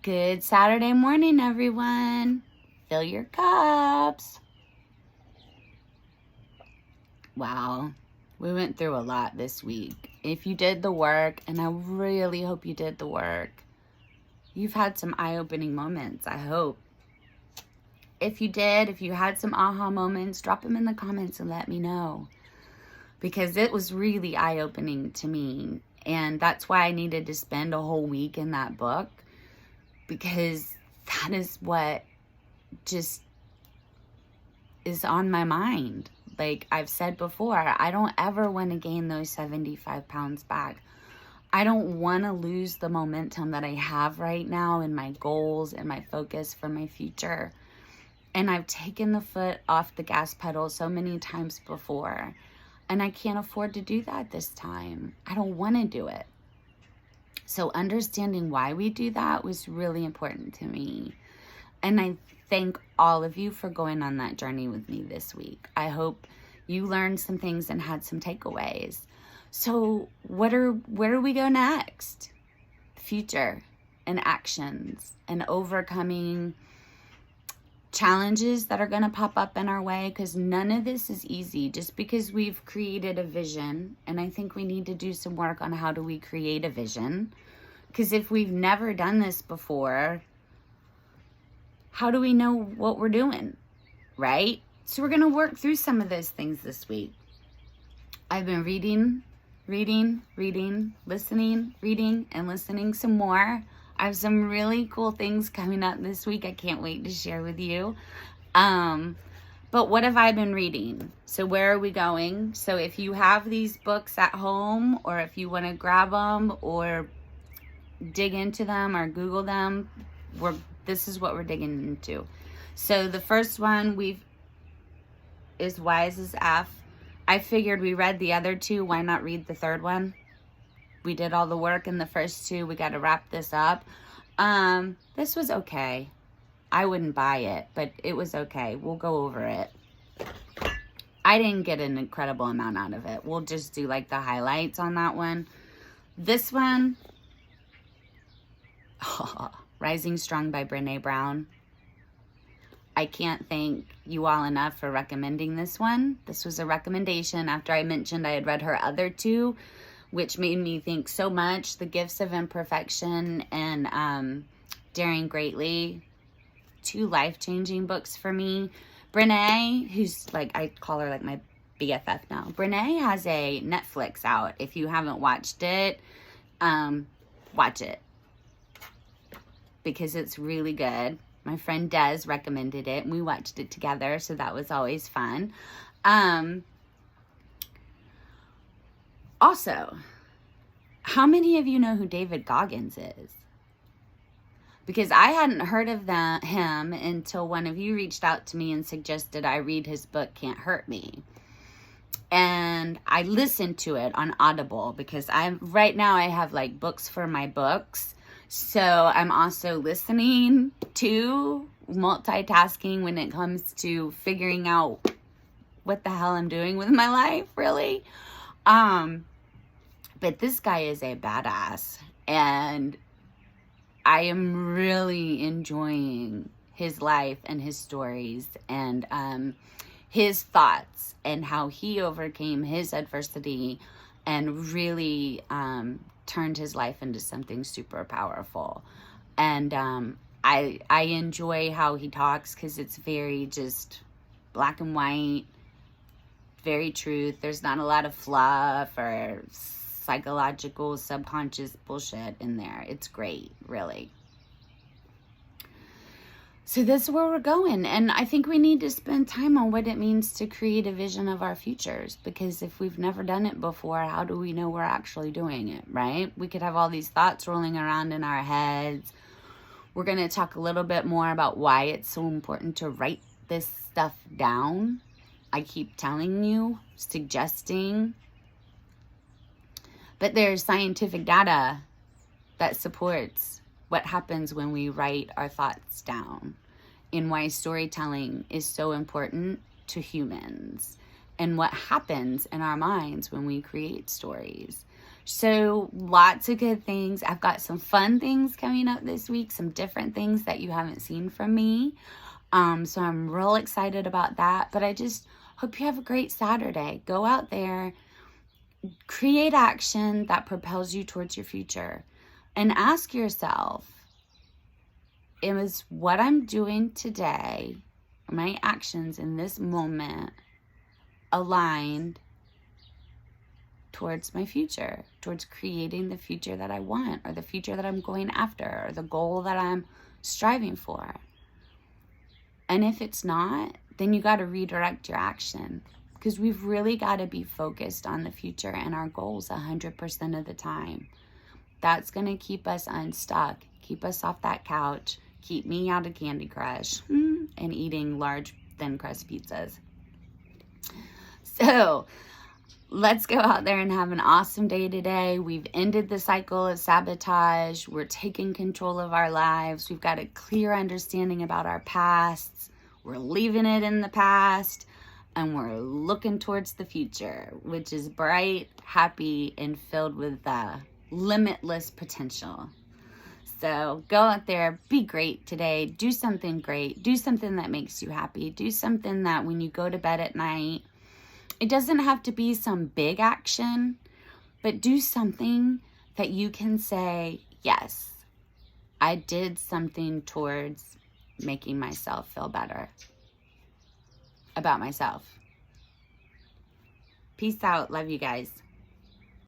Good Saturday morning, everyone. Fill your cups. Wow, we went through a lot this week. If you did the work, and I really hope you did the work, you've had some eye-opening moments, I hope. If you had some aha moments, drop them in the comments and let me know. Because it was really eye-opening to me. And that's why I needed to spend a whole week in that book. Because that is what just is on my mind. Like I've said before, I don't ever want to gain those 75 pounds back. I don't want to lose the momentum that I have right now in my goals and my focus for my future. And I've taken the foot off the gas pedal so many times before. And I can't afford to do that this time. I don't want to do it. So understanding why we do that was really important to me. And I thank all of you for going on that journey with me this week. I hope you learned some things and had some takeaways. So where do we go next? Future and actions and overcoming challenges that are going to pop up in our way, because none of this is easy just because we've created a vision. And I think we need to do some work on how do we create a vision, because if we've never done this before, how do we know what we're doing, right? So we're going to work through some of those things this week. I've been reading, listening, reading, and listening some more. I have some really cool things coming up this week I can't wait to share with you. But what have I been reading? So where are we going? So if you have these books at home, or if you want to grab them or dig into them or Google them, this is what we're digging into. So the first one is Wise as F. I figured we read the other two. Why not read the third one? We did all the work in the first two. We got to wrap this up. This was okay. I wouldn't buy it, but it was okay. We'll go over it. I didn't get an incredible amount out of it. We'll just do like the highlights on that one. This one, Rising Strong by Brené Brown. I can't thank you all enough for recommending this one. This was a recommendation after I mentioned I had read her other two, which made me think so much. The Gifts of Imperfection and Daring Greatly. Two life-changing books for me. Brené, who's like, I call her like my BFF now. Brené has a Netflix out. If you haven't watched it, watch it. Because it's really good. My friend Des recommended it, and we watched it together, so that was always fun. Also, how many of you know who David Goggins is? Because I hadn't heard of him until one of you reached out to me and suggested I read his book, Can't Hurt Me. And I listened to it on Audible, because right now I have like books for my books. So I'm also listening to, multitasking when it comes to figuring out what the hell I'm doing with my life, really. But this guy is a badass, and I am really enjoying his life and his stories and his thoughts and how he overcame his adversity and really turned his life into something super powerful. And I enjoy how he talks, because it's very just black and white, very truth. There's not a lot of fluff or psychological subconscious bullshit in there. It's great, really. So this is where we're going. And I think we need to spend time on what it means to create a vision of our futures. Because if we've never done it before, how do we know we're actually doing it, right? We could have all these thoughts rolling around in our heads. We're going to talk a little bit more about why it's so important to write this stuff down. I keep telling you, suggesting. But there's scientific data that supports what happens when we write our thoughts down, and why storytelling is so important to humans, and what happens in our minds when we create stories. So lots of good things. I've got some fun things coming up this week, some different things that you haven't seen from me. So I'm real excited about that. But I just hope you have a great Saturday. Go out there, create action that propels you towards your future, and ask yourself, is what I'm doing today, my actions in this moment, aligned towards my future, towards creating the future that I want, or the future that I'm going after, or the goal that I'm striving for? And if it's not, then you got to redirect your action, because we've really got to be focused on the future and our goals 100% of the time. That's going to keep us unstuck, keep us off that couch, keep me out of Candy Crush and eating large thin crust pizzas. So let's go out there and have an awesome day today. We've ended the cycle of sabotage. We're taking control of our lives. We've got a clear understanding about our pasts. We're leaving it in the past, and we're looking towards the future, which is bright, happy, and filled with limitless potential. So go out there, be great today, do something great, do something that makes you happy, do something that when you go to bed at night, it doesn't have to be some big action, but do something that you can say, yes, I did something towards making myself feel better about myself. Peace out. Love you guys.